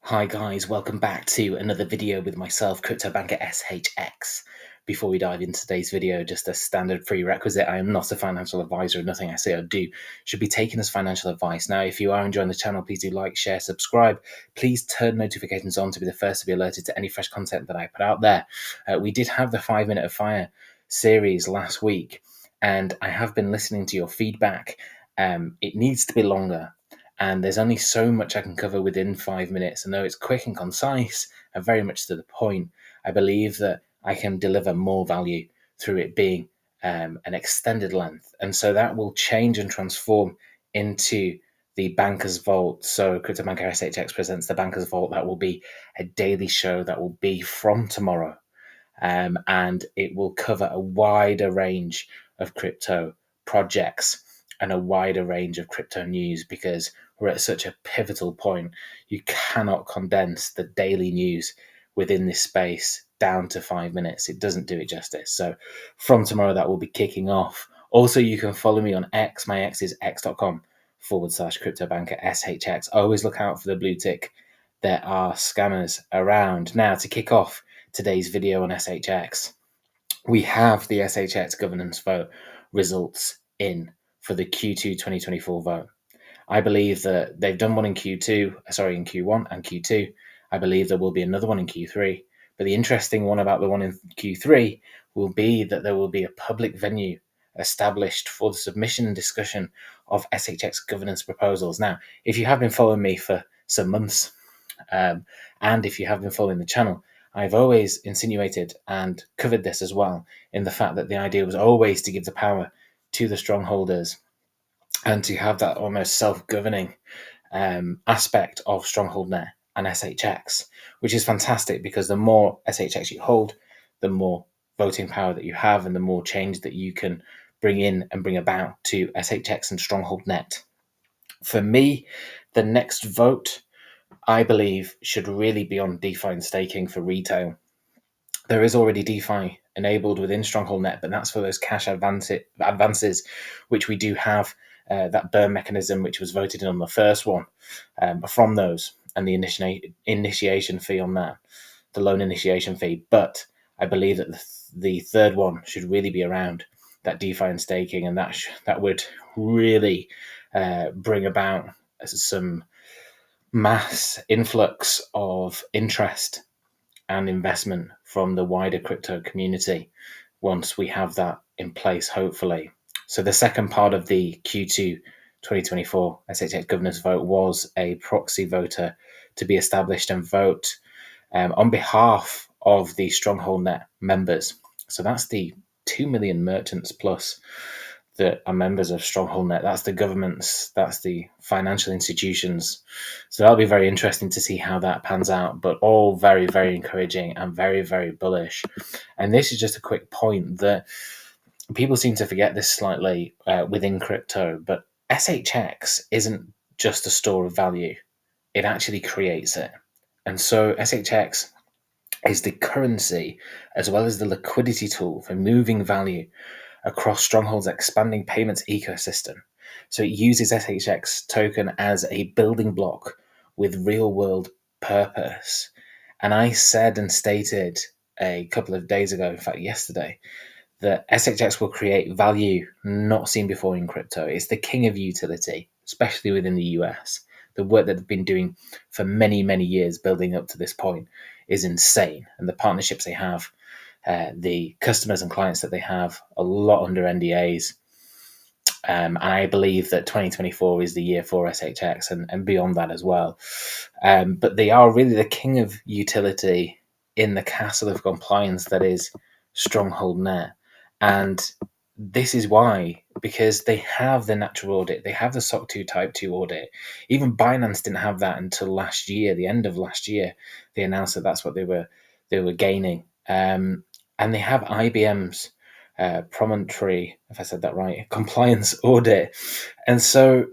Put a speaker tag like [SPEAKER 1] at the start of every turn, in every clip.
[SPEAKER 1] Hi guys, welcome back to another video with myself, crypto banker SHX. Before we dive into today's video, just a standard prerequisite: I am not a financial advisor, and nothing I say or do should be taken as financial advice. Now, if you are enjoying the channel, please do like, share, subscribe. Please turn notifications on to be the first to be alerted to any fresh content that I put out there. We did have the 5 Minute of Fire series last week, and I have been listening to your feedback. It needs to be longer. And there's only so much I can cover within 5 minutes. And though it's quick and concise and very much to the point, I believe that I can deliver more value through it being an extended length. And so that will change and transform into the Banker's Vault. So Crypto Banker SHX presents the Banker's Vault. That will be a daily show that will be from tomorrow. And it will cover a wider range of crypto projects and a wider range of crypto news, because we're at such a pivotal point. You cannot condense the daily news within this space down to 5 minutes. It doesn't do it justice. So from tomorrow, that will be kicking off. Also, you can follow me on X. My X is x.com/crypto banker SHX. Always look out for the blue tick. There are scammers around. Now, to kick off today's video on SHX, we have the SHX governance vote results in for the Q2 2024 vote. I believe that they've done one in Q1 and Q2. I believe there will be another one in Q3. But the interesting one about the one in Q3 will be that there will be a public venue established for the submission and discussion of SHX governance proposals. Now, if you have been following me for some months, and if you have been following the channel, I've always insinuated and covered this as well, in the fact that the idea was always to give the power to the strongholders and to have that almost self-governing aspect of Stronghold Net and SHX, which is fantastic, because the more SHX you hold, the more voting power that you have and the more change that you can bring in and bring about to SHX and Stronghold Net. For me, the next vote, I believe, should really be on DeFi and staking for retail. There is already DeFi enabled within Stronghold Net, but that's for those cash advances, which we do have that burn mechanism, which was voted in on the first one, from those, and the initiation fee on that, the loan initiation fee. But I believe that the third one should really be around that DeFi and staking, and that would really bring about some mass influx of interest and investment from the wider crypto community once we have that in place, hopefully. So the second part of the Q2 2024 SHX governance vote was a proxy voter to be established and vote on behalf of the Stronghold Net members. So that's the 2 million merchants plus that are members of Stronghold Net. That's the governments, that's the financial institutions. So that'll be very interesting to see how that pans out, but all very, very encouraging and very, very bullish. And this is just a quick point that people seem to forget this slightly within crypto, but SHX isn't just a store of value. It actually creates it. And so SHX is the currency as well as the liquidity tool for moving value across Stronghold's expanding payments ecosystem. So it uses SHX token as a building block with real world purpose. And I said and stated a couple of days ago, in fact yesterday, that SHX will create value not seen before in crypto. It's the king of utility, especially within the US. The work that they've been doing for many, many years building up to this point is insane. And the partnerships they have, the customers and clients that they have, a lot under NDAs. And I believe that 2024 is the year for SHX and beyond that as well. But they are really the king of utility in the castle of compliance that is Stronghold Net. And this is why, because they have the natural audit, they have the SOC 2 Type 2 audit. Even Binance didn't have that until last year, the end of last year. They announced that that's what they were gaining. And they have IBM's promontory, if I said that right, compliance audit. And so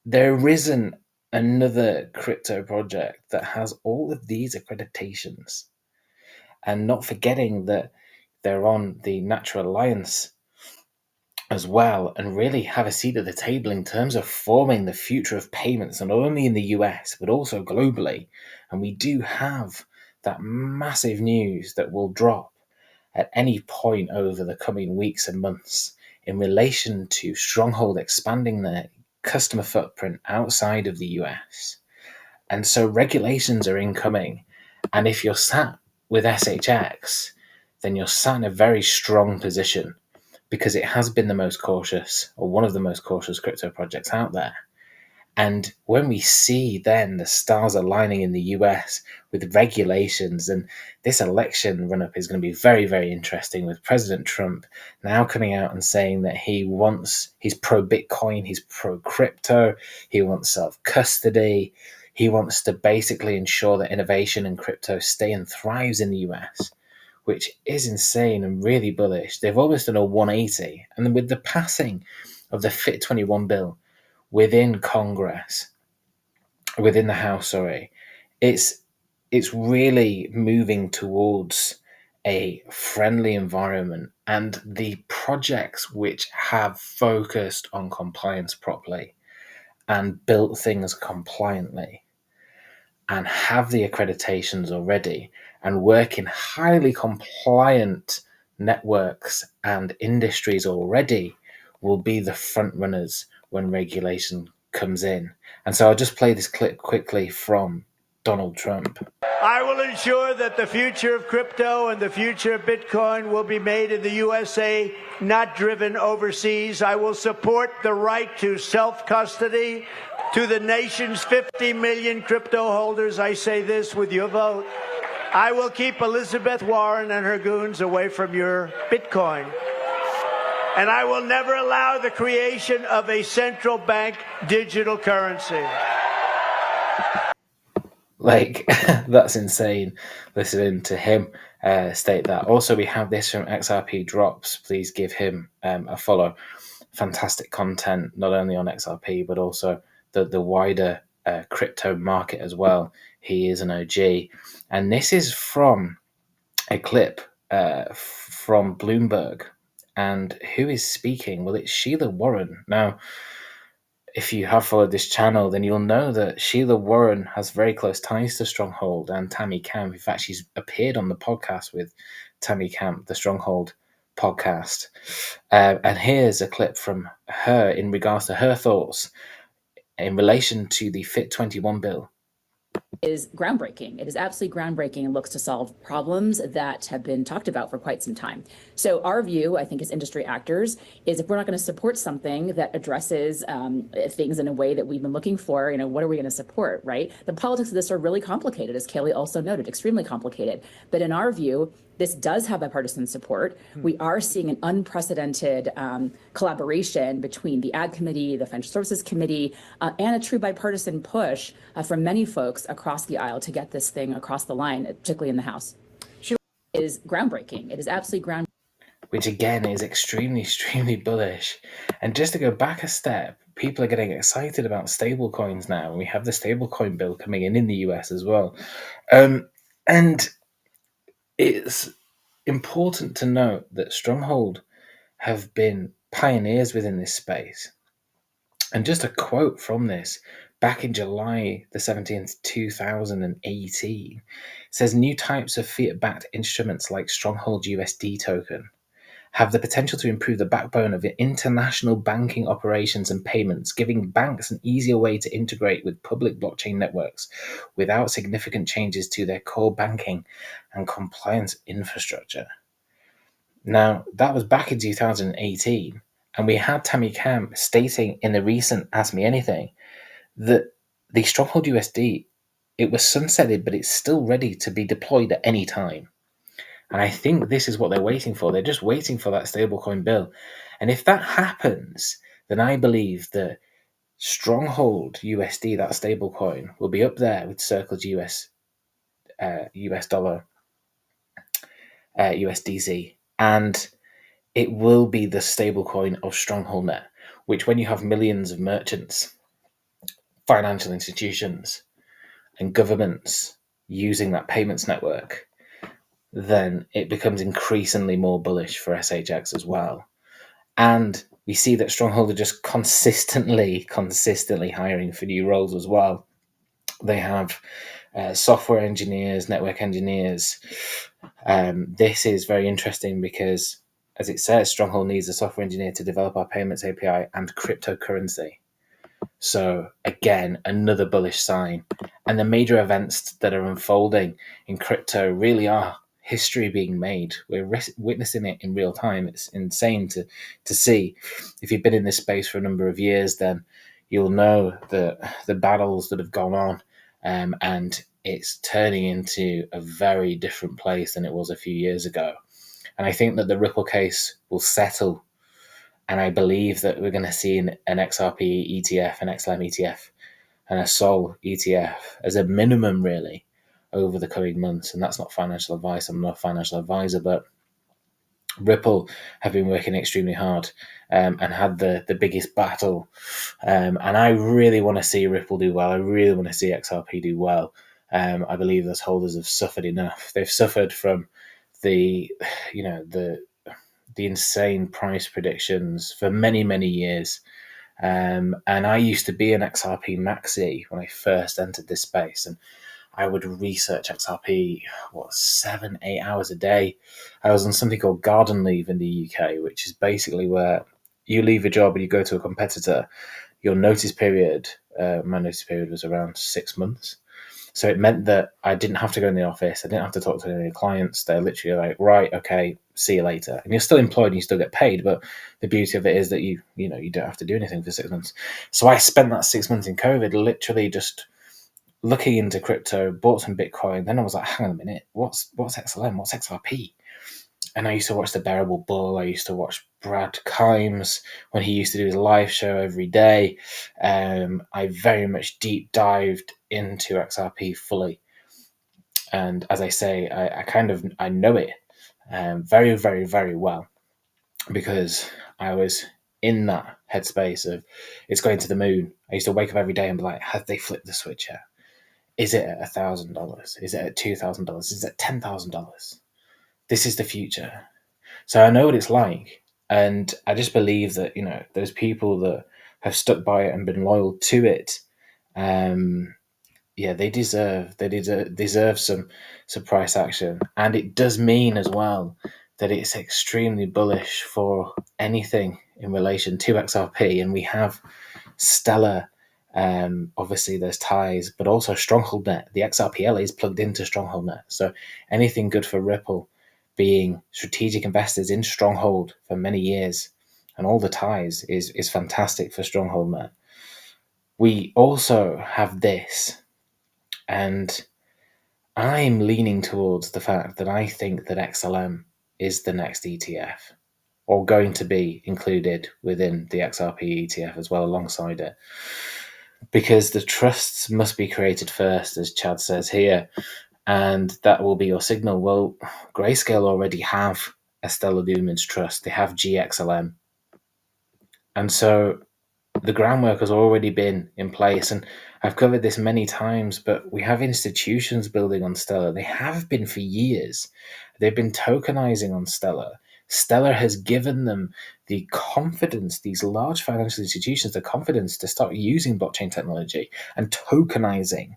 [SPEAKER 1] there isn't another crypto project that has all of these accreditations. And not forgetting that they're on the Natural Alliance as well and really have a seat at the table in terms of forming the future of payments, not only in the US, but also globally. And we do have that massive news that will drop at any point over the coming weeks and months in relation to Stronghold expanding their customer footprint outside of the US. And so regulations are incoming. And if you're sat with SHX, then you're sat in a very strong position because it has been the most cautious, or one of the most cautious crypto projects out there. And when we see then the stars aligning in the US with regulations, and this election run up is going to be very, very interesting with President Trump now coming out and saying that he's pro Bitcoin, he's pro crypto, he wants self custody, he wants to basically ensure that innovation in crypto stay and thrives in the US, which is insane and really bullish. They've almost done a 180. And then with the passing of the Fit 21 bill within Congress, within the House, it's really moving towards a friendly environment, and the projects which have focused on compliance properly and built things compliantly and have the accreditations already and work in highly compliant networks and industries already will be the front runners when regulation comes in. And so I'll just play this clip quickly from Donald Trump.
[SPEAKER 2] I will ensure that the future of crypto and the future of Bitcoin will be made in the USA, not driven overseas. I will support the right to self-custody. To the nation's 50 million crypto holders, I say this with your vote. I will keep Elizabeth Warren and her goons away from your Bitcoin. And I will never allow the creation of a central bank digital currency.
[SPEAKER 1] Like, that's insane listening to him state that. Also, we have this from XRP Drops. Please give him a follow. Fantastic content, not only on XRP, but also the wider crypto market as well. He is an OG. And this is from a clip from Bloomberg. And who is speaking? Well, it's Sheila Warren. Now, if you have followed this channel, then you'll know that Sheila Warren has very close ties to Stronghold and Tammy Camp. In fact, she's appeared on the podcast with Tammy Camp, the Stronghold podcast. And here's a clip from her in regards to her thoughts in relation to the Fit 21 bill.
[SPEAKER 3] Is groundbreaking. It is absolutely groundbreaking and looks to solve problems that have been talked about for quite some time. So our view, I think, as industry actors, is if we're not going to support something that addresses things in a way that we've been looking for, what are we going to support, right? The politics of this are really complicated, as Kaylee also noted, extremely complicated. But in our view, this does have bipartisan support. We are seeing an unprecedented collaboration between the Ag Committee, the Financial Services Committee, and a true bipartisan push from many folks across the aisle to get this thing across the line, particularly in the House. It is groundbreaking. It is absolutely groundbreaking.
[SPEAKER 1] Which again is extremely, extremely bullish. And just to go back a step, people are getting excited about stablecoins now. We have the stablecoin bill coming in the US as well. And it's important to note that Stronghold have been pioneers within this space. And just a quote from this, back in July the 17th, 2018, says new types of fiat-backed instruments like Stronghold USD token have the potential to improve the backbone of international banking operations and payments, giving banks an easier way to integrate with public blockchain networks without significant changes to their core banking and compliance infrastructure. Now, that was back in 2018, and we had Tammy Camp stating in the recent Ask Me Anything that the Stronghold USD, it was sunsetted, but it's still ready to be deployed at any time. And I think this is what they're waiting for. They're just waiting for that stablecoin bill. And if that happens, then I believe that Stronghold USD, that stablecoin, will be up there with Circle's US dollar, USDZ. And it will be the stablecoin of StrongholdNet, which when you have millions of merchants, financial institutions, and governments using that payments network, then it becomes increasingly more bullish for SHX as well. And we see that Stronghold are just consistently hiring for new roles as well. They have software engineers, network engineers. This is very interesting because, as it says, Stronghold needs a software engineer to develop our payments API and cryptocurrency. So again, another bullish sign. And the major events that are unfolding in crypto really are history being made. We're witnessing it in real time. It's insane to see. If you've been in this space for a number of years, then you'll know the battles that have gone on, and it's turning into a very different place than it was a few years ago. And I think that the Ripple case will settle, and I believe that we're going to see an XRP ETF, an XLM ETF, and a SOL ETF as a minimum, really, over the coming months. And that's not financial advice. I'm not a financial advisor, but Ripple have been working extremely hard, and had the biggest battle. And I really want to see Ripple do well. I really want to see XRP do well. I believe those holders have suffered enough. They've suffered from the insane price predictions for many, many years. And I used to be an XRP maxi when I first entered this space, and I would research XRP, 7, 8 hours a day. I was on something called garden leave in the UK, which is basically where you leave a job and you go to a competitor. Your notice period, my notice period was around 6 months. So it meant that I didn't have to go in the office. I didn't have to talk to any clients. They're literally like, right, okay, see you later. And you're still employed and you still get paid. But the beauty of it is that you don't have to do anything for 6 months. So I spent that 6 months in COVID literally just looking into crypto, bought some Bitcoin. Then I was like, hang on a minute, what's XLM? What's XRP? And I used to watch The Bearable Bull. I used to watch Brad Kimes when he used to do his live show every day. I very much deep dived into XRP fully. And as I say, I know it very, very, very well, because I was in that headspace of it's going to the moon. I used to wake up every day and be like, have they flipped the switch yet? Is it at $1,000? Is it at $2,000? Is it at $10,000? This is the future. So I know what it's like. And I just believe that, those people that have stuck by it and been loyal to it, they deserve some price action. And it does mean as well that it's extremely bullish for anything in relation to XRP. And we have Stellar. Obviously there's ties, but also StrongholdNet. The XRPL is plugged into StrongholdNet. So anything good for Ripple, being strategic investors in Stronghold for many years, and all the ties is fantastic for StrongholdNet. We also have this, and I'm leaning towards the fact that I think that XLM is the next ETF, or going to be included within the XRP ETF as well alongside it. Because the trusts must be created first, as Chad says here, and that will be your signal. Well, Grayscale already have a Stellar Lumens trust. They have GXLM. And so the groundwork has already been in place. And I've covered this many times, but we have institutions building on Stellar. They have been for years. They've been tokenizing on Stellar. Stellar has given them the confidence, these large financial institutions, the confidence to start using blockchain technology and tokenizing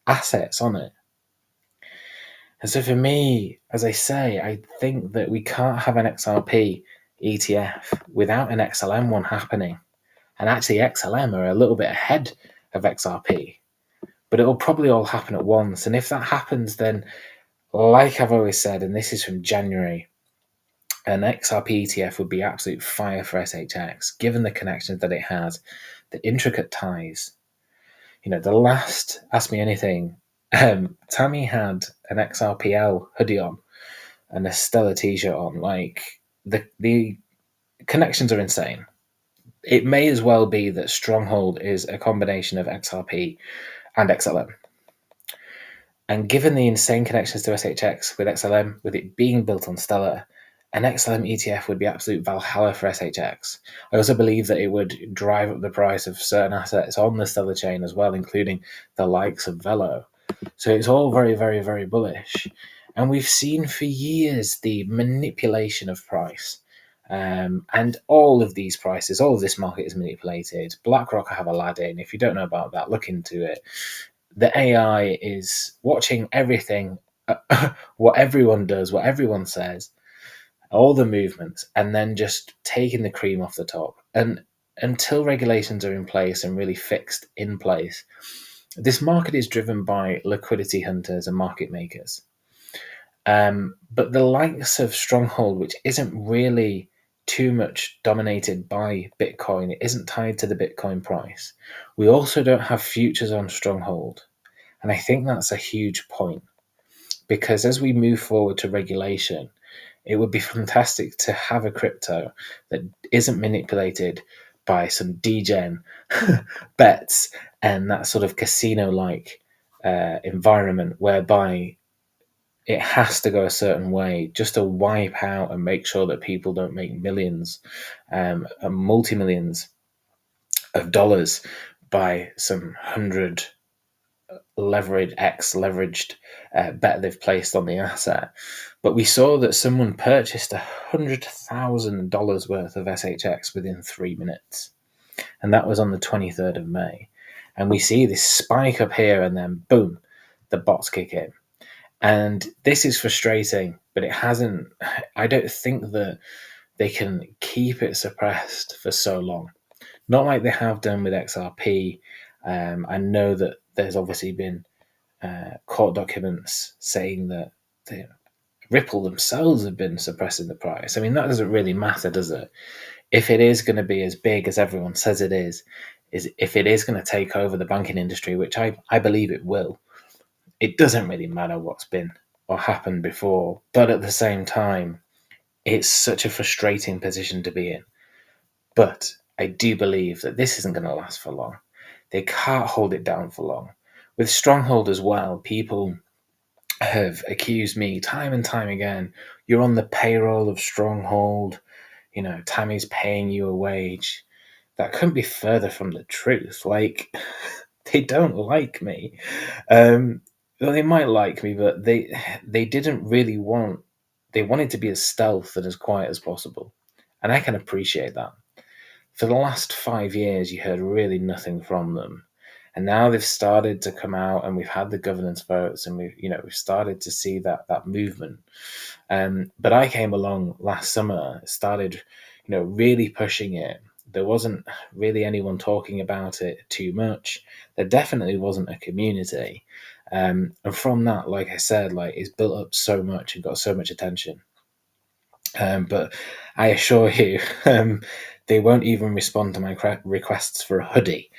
[SPEAKER 1] assets on it. And so for me, as I say, I think that we can't have an XRP ETF without an XLM one happening. And actually XLM are a little bit ahead of XRP, but it'll probably all happen at once. And if that happens, then like I've always said, and this is from January, an XRP ETF would be absolute fire for SHX, given the connections that it has, the intricate ties. The last Ask Me Anything, Tammy had an XRPL hoodie on and a Stellar t-shirt on. Like, the connections are insane. It may as well be that Stronghold is a combination of XRP and XLM. And given the insane connections to SHX with XLM, with it being built on Stellar, an XLM ETF would be absolute valhalla for SHX. I also believe that it would drive up the price of certain assets on the Stellar chain as well, including the likes of Velo. So it's all very, very, very bullish. And we've seen for years the manipulation of price And all of these prices, all of this market is manipulated. BlackRock have Aladdin. If you don't know about that, look into it. The AI is watching everything, what everyone does, what everyone says, all the movements, and then just taking the cream off the top. And until regulations are in place and really fixed in place, this market is driven by liquidity hunters and market makers. But the likes of Stronghold, which isn't really too much dominated by Bitcoin, it isn't tied to the Bitcoin price. We also don't have futures on Stronghold. And I think that's a huge point, because as we move forward to regulation, it would be fantastic to have a crypto that isn't manipulated by some degen bets and that sort of casino-like environment whereby it has to go a certain way just to wipe out and make sure that people don't make millions and multi-millions of dollars by some 100 leveraged bet they've placed on the asset. But we saw that someone purchased $100,000 worth of SHX within 3 minutes, and that was on the 23rd of May. And we see this spike up here, and then boom, the bots kick in. And this is frustrating, but it hasn't. I don't think that they can keep it suppressed for so long. Not like they have done with XRP. I know that there's obviously been court documents saying that Ripple themselves have been suppressing the price. I mean, that doesn't really matter, does it? If it is going to be as big as everyone says it is if it is going to take over the banking industry, which I believe it will, it doesn't really matter what's been or happened before. But at the same time, it's such a frustrating position to be in. But I do believe that this isn't going to last for long. They can't hold it down for long. With Stronghold as well, people have accused me time and time again, you're on the payroll of Stronghold, Tammy's paying you a wage. That couldn't be further from the truth. Like, they don't like me. Well, they might like me, but they didn't really they wanted to be as stealth and as quiet as possible. And I can appreciate that. For the last 5 years, you heard really nothing from them. And now they've started to come out, and we've had the governance votes, and we've started to see that movement. But I came along last summer, started, really pushing it. There wasn't really anyone talking about it too much. There definitely wasn't a community. And from that, like I said, it's built up so much and got so much attention. But I assure you, they won't even respond to my requests for a hoodie,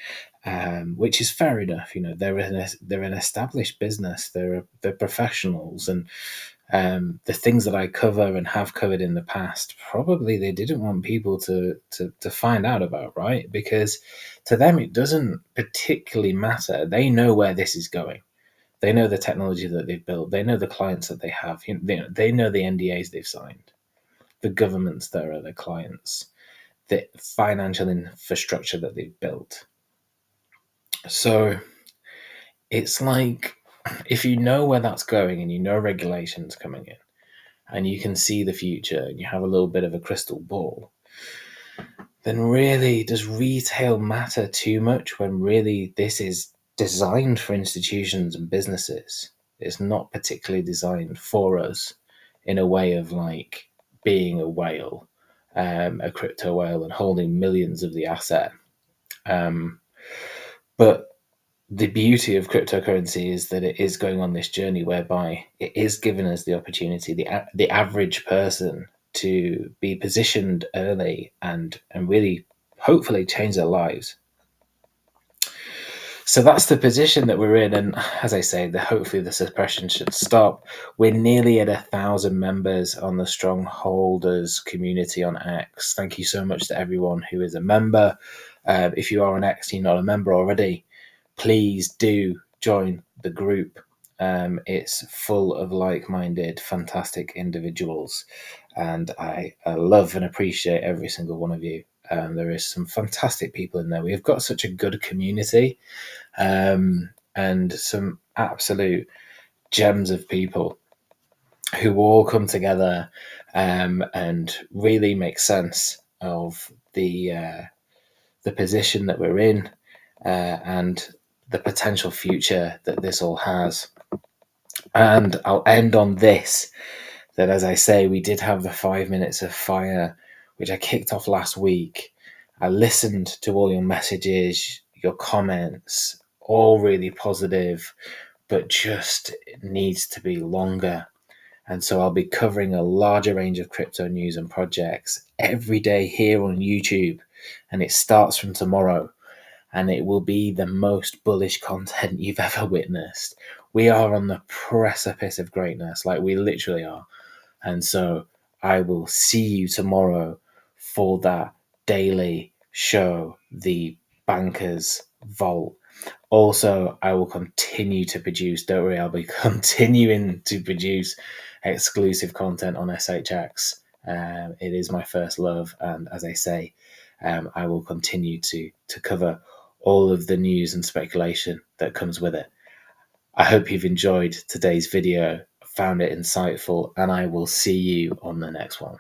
[SPEAKER 1] which is fair enough. They're an established business. They're professionals, and the things that I cover and have covered in the past, probably they didn't want people to find out about, right? Because to them, it doesn't particularly matter. They know where this is going. They know the technology that they've built. They know the clients that they have. They know the NDAs they've signed, the governments that are their clients, the financial infrastructure that they've built. So it's like, if you know where that's going and you know regulations coming in and you can see the future and you have a little bit of a crystal ball, then really, does retail matter too much when really this is designed for institutions and businesses? It's not particularly designed for us in a way of being a whale, a crypto whale, and holding millions of the asset. But the beauty of cryptocurrency is that it is going on this journey whereby it is giving us the opportunity, the average person, to be positioned early and really hopefully change their lives. So that's the position that we're in, and as I say, hopefully the suppression should stop. We're nearly at 1,000 members on the Strongholders community on X. Thank you so much to everyone who is a member. If you are on X and you're not a member already, please do join the group. It's full of like-minded, fantastic individuals, and I love and appreciate every single one of you. There is some fantastic people in there. We've got such a good community, and some absolute gems of people who all come together and really make sense of the position that we're in and the potential future that this all has. And I'll end on this, that as I say, we did have the 5 minutes of fire, which I kicked off last week. I listened to all your messages, your comments, all really positive, but just needs to be longer. And so I'll be covering a larger range of crypto news and projects every day here on YouTube. And it starts from tomorrow. And it will be the most bullish content you've ever witnessed. We are on the precipice of greatness, like we literally are. And so I will see you tomorrow for that daily show, the Bankers Vault. Also, I will continue to produce, don't worry, I'll be continuing to produce exclusive content on SHX. It is my first love. And as I say, I will continue to cover all of the news and speculation that comes with it. I hope you've enjoyed today's video, found it insightful, and I will see you on the next one.